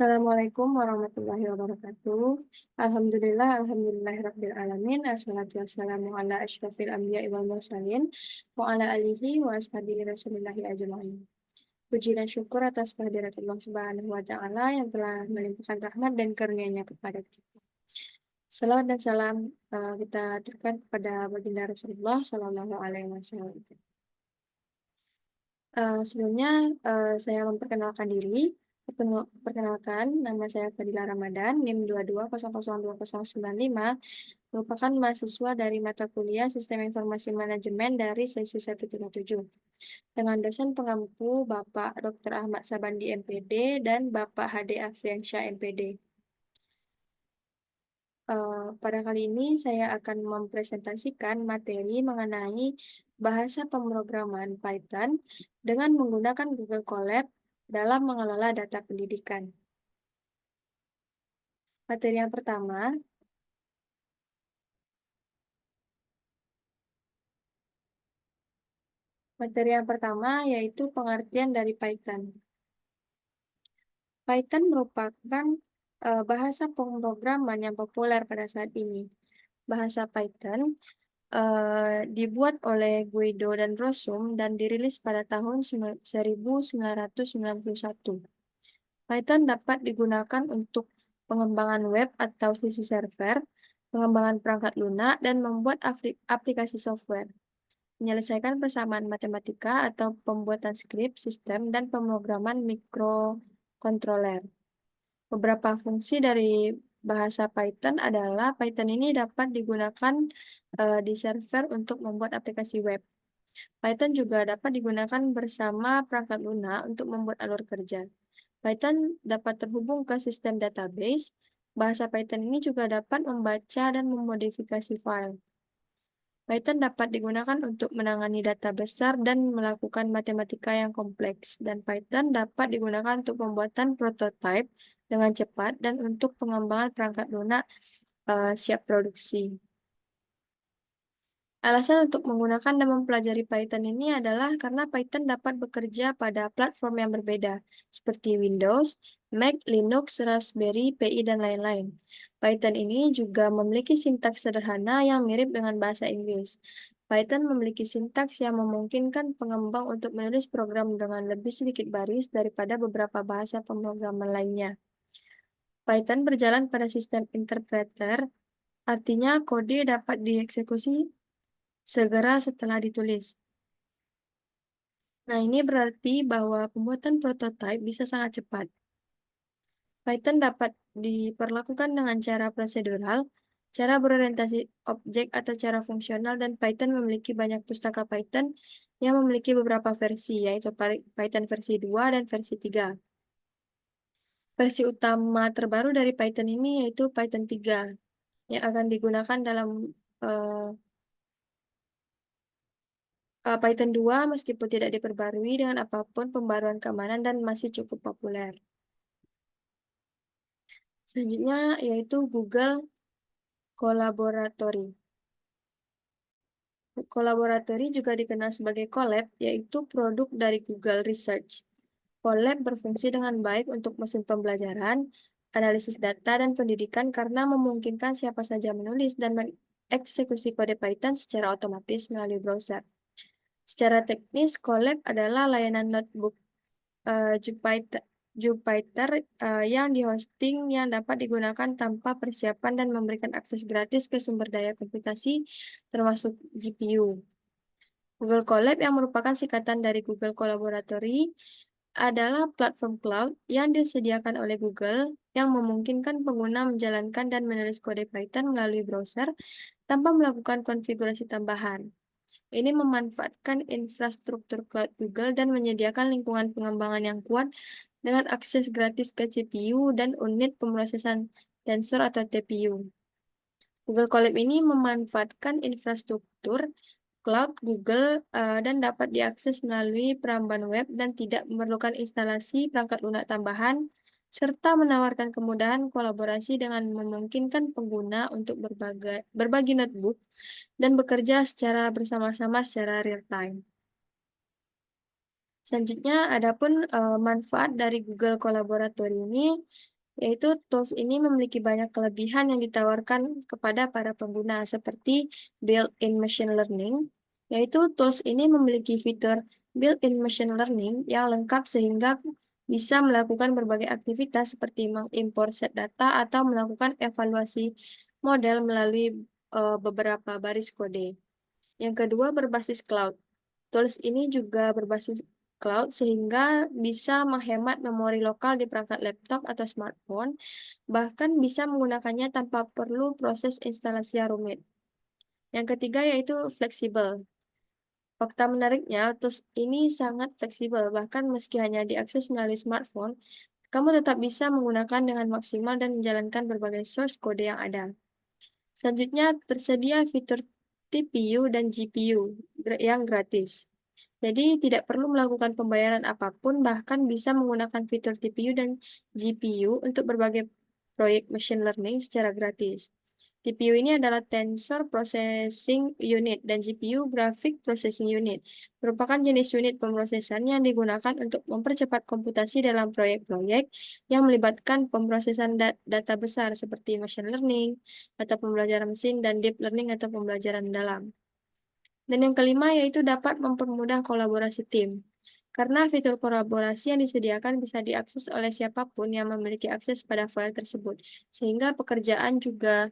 Assalamualaikum warahmatullahi wabarakatuh. Alhamdulillahirabbil alamin. Assalatu wassalamu ala asyrofil anbiya'i wal mursalin wa ala alihi wa ashabihi rasulillahi ajma'in. Puji dan syukur atas kehadirat Allah Subhanahu wa taala yang telah melimpahkan rahmat dan karunia-Nya kepada kita. Salawat dan salam kita aturkan kepada baginda Rasulullah sallallahu alaihi wasallam. Sebelumnya, saya memperkenalkan diri. Perkenalkan, nama saya Fadila Ramadan, NIM 22002095, merupakan mahasiswa dari mata kuliah Sistem Informasi Manajemen dari sesi 137, dengan dosen pengampu Bapak Dr. Ahmad Sabandi MPD dan Bapak HD Afriansyah MPD. Pada kali ini saya akan mempresentasikan materi mengenai bahasa pemrograman Python dengan menggunakan Google Colab dalam mengelola data pendidikan. Materi yang pertama, yaitu pengertian dari Python. Python merupakan bahasa pemrograman yang populer pada saat ini. Bahasa Python dibuat oleh Guido dan Rossum dan dirilis pada tahun 1991. Python dapat digunakan untuk pengembangan web atau sisi server, pengembangan perangkat lunak, dan membuat aplikasi software, menyelesaikan persamaan matematika atau pembuatan skrip, sistem, dan pemrograman mikrokontroler. Beberapa fungsi dari bahasa Python adalah Python ini dapat digunakan di server untuk membuat aplikasi web. Python juga dapat digunakan bersama perangkat lunak untuk membuat alur kerja. Python dapat terhubung ke sistem database. Bahasa Python ini juga dapat membaca dan memodifikasi file. Python dapat digunakan untuk menangani data besar dan melakukan matematika yang kompleks, dan Python dapat digunakan untuk pembuatan prototipe dengan cepat dan untuk pengembangan perangkat lunak siap produksi. Alasan untuk menggunakan dan mempelajari Python ini adalah karena Python dapat bekerja pada platform yang berbeda, seperti Windows, Mac, Linux, Raspberry Pi, dan lain-lain. Python ini juga memiliki sintaks sederhana yang mirip dengan bahasa Inggris. Python memiliki sintaks yang memungkinkan pengembang untuk menulis program dengan lebih sedikit baris daripada beberapa bahasa pemrograman lainnya. Python berjalan pada sistem interpreter, artinya kode dapat dieksekusi segera setelah ditulis. Nah, ini berarti bahwa pembuatan prototipe bisa sangat cepat. Python dapat diperlakukan dengan cara prosedural, cara berorientasi objek atau cara fungsional, dan Python memiliki banyak pustaka Python yang memiliki beberapa versi, yaitu Python versi 2 dan versi 3. Versi utama terbaru dari Python ini yaitu Python 3, yang akan digunakan dalam Python 2 meskipun tidak diperbarui dengan apapun pembaruan keamanan dan masih cukup populer. Selanjutnya yaitu Google Collaboratory. Collaboratory juga dikenal sebagai Colab, yaitu produk dari Google Research. Colab berfungsi dengan baik untuk mesin pembelajaran, analisis data, dan pendidikan karena memungkinkan siapa saja menulis dan mengeksekusi kode Python secara otomatis melalui browser. Secara teknis, Colab adalah layanan notebook Jupyter yang dihosting yang dapat digunakan tanpa persiapan dan memberikan akses gratis ke sumber daya komputasi termasuk GPU. Google Colab yang merupakan singkatan dari Google Collaboratory adalah platform cloud yang disediakan oleh Google yang memungkinkan pengguna menjalankan dan menulis kode Python melalui browser tanpa melakukan konfigurasi tambahan. Ini memanfaatkan infrastruktur cloud Google dan menyediakan lingkungan pengembangan yang kuat dengan akses gratis ke CPU dan unit pemrosesan tensor atau TPU. Google Colab ini memanfaatkan infrastruktur cloud Google dan dapat diakses melalui perambahan web dan tidak memerlukan instalasi perangkat lunak tambahan, serta menawarkan kemudahan kolaborasi dengan memungkinkan pengguna untuk berbagi notebook dan bekerja secara bersama-sama secara real-time. Selanjutnya, adapun manfaat dari Google Collaboratory ini yaitu tools ini memiliki banyak kelebihan yang ditawarkan kepada para pengguna, seperti built-in machine learning, yaitu tools ini memiliki fitur built-in machine learning yang lengkap sehingga bisa melakukan berbagai aktivitas seperti mengimpor set data atau melakukan evaluasi model melalui beberapa baris kode. Yang kedua, berbasis cloud. Tools ini juga berbasis cloud sehingga bisa menghemat memori lokal di perangkat laptop atau smartphone, bahkan bisa menggunakannya tanpa perlu proses instalasi yang rumit. Yang ketiga yaitu fleksibel. Fakta menariknya, tools ini sangat fleksibel, bahkan meski hanya diakses melalui smartphone, kamu tetap bisa menggunakan dengan maksimal dan menjalankan berbagai source kode yang ada. Selanjutnya, tersedia fitur TPU dan GPU yang gratis. Jadi, tidak perlu melakukan pembayaran apapun, bahkan bisa menggunakan fitur TPU dan GPU untuk berbagai proyek machine learning secara gratis. TPU ini adalah Tensor Processing Unit dan GPU Graphic Processing Unit, merupakan jenis unit pemrosesan yang digunakan untuk mempercepat komputasi dalam proyek-proyek yang melibatkan pemrosesan data besar seperti machine learning, atau pembelajaran mesin, dan deep learning atau pembelajaran dalam. Dan yang kelima yaitu dapat mempermudah kolaborasi tim. Karena fitur kolaborasi yang disediakan bisa diakses oleh siapapun yang memiliki akses pada file tersebut, sehingga pekerjaan juga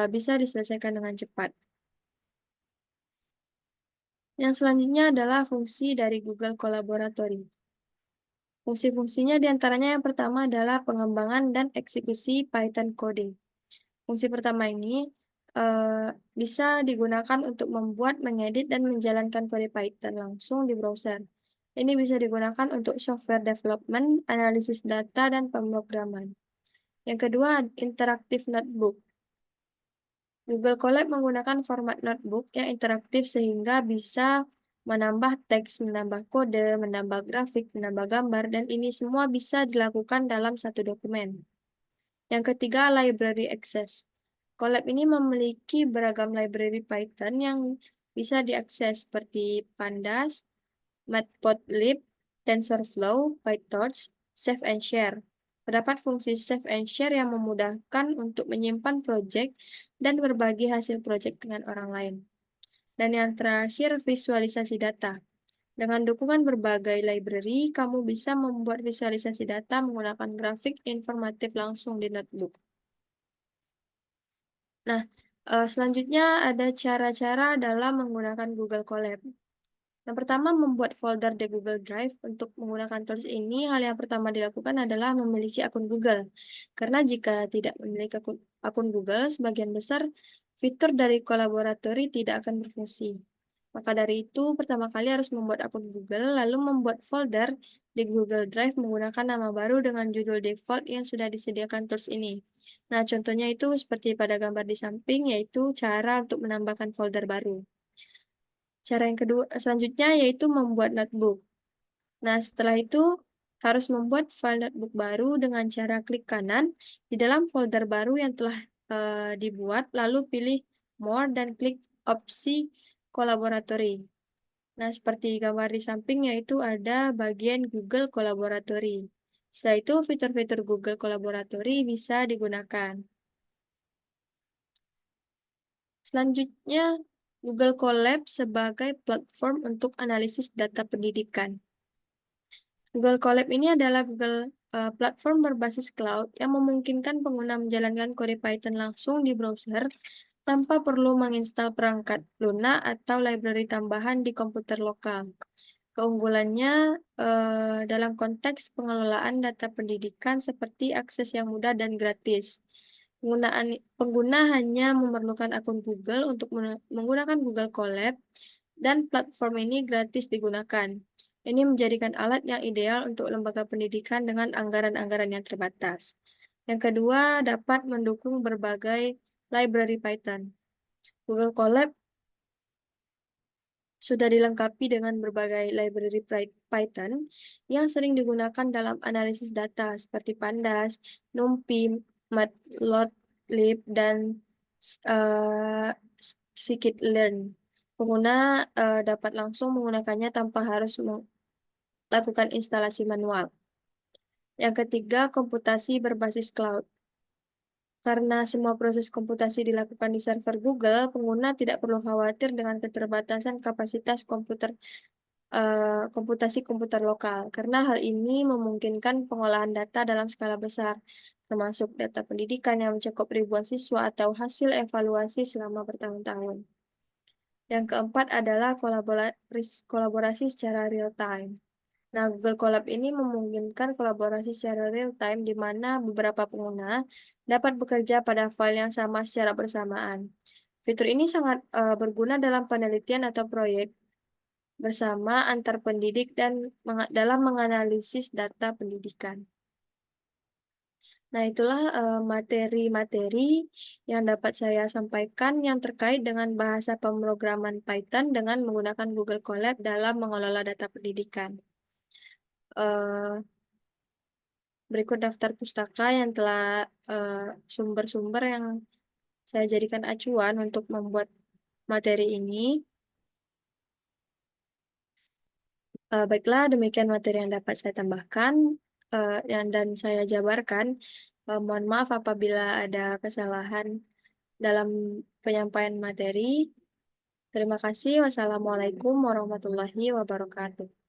bisa diselesaikan dengan cepat. Yang selanjutnya adalah fungsi dari Google Collaboratory. Fungsi-fungsinya diantaranya yang pertama adalah pengembangan dan eksekusi Python coding. Fungsi pertama ini bisa digunakan untuk membuat, mengedit, dan menjalankan kode Python langsung di browser. Ini bisa digunakan untuk software development, analisis data, dan pemrograman. Yang kedua, interaktif notebook. Google Colab menggunakan format notebook yang interaktif sehingga bisa menambah teks, menambah kode, menambah grafik, menambah gambar, dan ini semua bisa dilakukan dalam satu dokumen. Yang ketiga, library access. Colab ini memiliki beragam library Python yang bisa diakses seperti Pandas, Matplotlib, TensorFlow, PyTorch, Save and Share. Terdapat fungsi Save and Share yang memudahkan untuk menyimpan proyek dan berbagi hasil proyek dengan orang lain. Dan yang terakhir, visualisasi data. Dengan dukungan berbagai library, kamu bisa membuat visualisasi data menggunakan grafik informatif langsung di notebook. Nah, selanjutnya ada cara-cara dalam menggunakan Google Colab. Yang pertama, membuat folder di Google Drive. Untuk menggunakan tools ini, hal yang pertama dilakukan adalah memiliki akun Google. Karena jika tidak memiliki akun Google, sebagian besar fitur dari kolaboratori tidak akan berfungsi. Maka dari itu, pertama kali harus membuat akun Google, lalu membuat folder di Google Drive menggunakan nama baru dengan judul default yang sudah disediakan tools ini. Nah, contohnya itu seperti pada gambar di samping, yaitu cara untuk menambahkan folder baru. Cara yang kedua, selanjutnya yaitu membuat notebook. Nah, setelah itu harus membuat file notebook baru dengan cara klik kanan di dalam folder baru yang telah dibuat, lalu pilih More dan klik opsi Collaboratory. Nah, seperti gambar di samping yaitu ada bagian Google Collaboratory. Setelah itu, fitur-fitur Google Collaboratory bisa digunakan. Selanjutnya, Google Colab sebagai platform untuk analisis data pendidikan. Google Colab ini adalah platform berbasis cloud yang memungkinkan pengguna menjalankan kode Python langsung di browser tanpa perlu menginstal perangkat Luna atau library tambahan di komputer lokal. Keunggulannya dalam konteks pengelolaan data pendidikan seperti akses yang mudah dan gratis. Pengguna hanya memerlukan akun Google untuk menggunakan Google Colab dan platform ini gratis digunakan. Ini menjadikan alat yang ideal untuk lembaga pendidikan dengan anggaran-anggaran yang terbatas. Yang kedua, dapat mendukung berbagai library Python. Google Colab sudah dilengkapi dengan berbagai library Python yang sering digunakan dalam analisis data seperti Pandas, NumPy, Matplotlib, dan uh, Scikit-learn. Pengguna dapat langsung menggunakannya tanpa harus melakukan instalasi manual. Yang ketiga, komputasi berbasis cloud. Karena semua proses komputasi dilakukan di server Google, pengguna tidak perlu khawatir dengan keterbatasan kapasitas komputasi komputer lokal, karena hal ini memungkinkan pengolahan data dalam skala besar, termasuk data pendidikan yang mencakup ribuan siswa atau hasil evaluasi selama bertahun-tahun. Yang keempat adalah kolaborasi secara real time. Nah, Google Colab ini memungkinkan kolaborasi secara real time di mana beberapa pengguna dapat bekerja pada file yang sama secara bersamaan. Fitur ini sangat berguna dalam penelitian atau proyek bersama antar pendidik dan dalam menganalisis data pendidikan. Nah, itulah materi-materi yang dapat saya sampaikan yang terkait dengan bahasa pemrograman Python dengan menggunakan Google Colab dalam mengelola data pendidikan. Eh, Berikut daftar pustaka yang telah sumber-sumber yang saya jadikan acuan untuk membuat materi ini. Baiklah, demikian materi yang dapat saya tambahkan dan saya jabarkan. Mohon maaf apabila ada kesalahan dalam penyampaian materi. Terima kasih. Wassalamualaikum warahmatullahi wabarakatuh.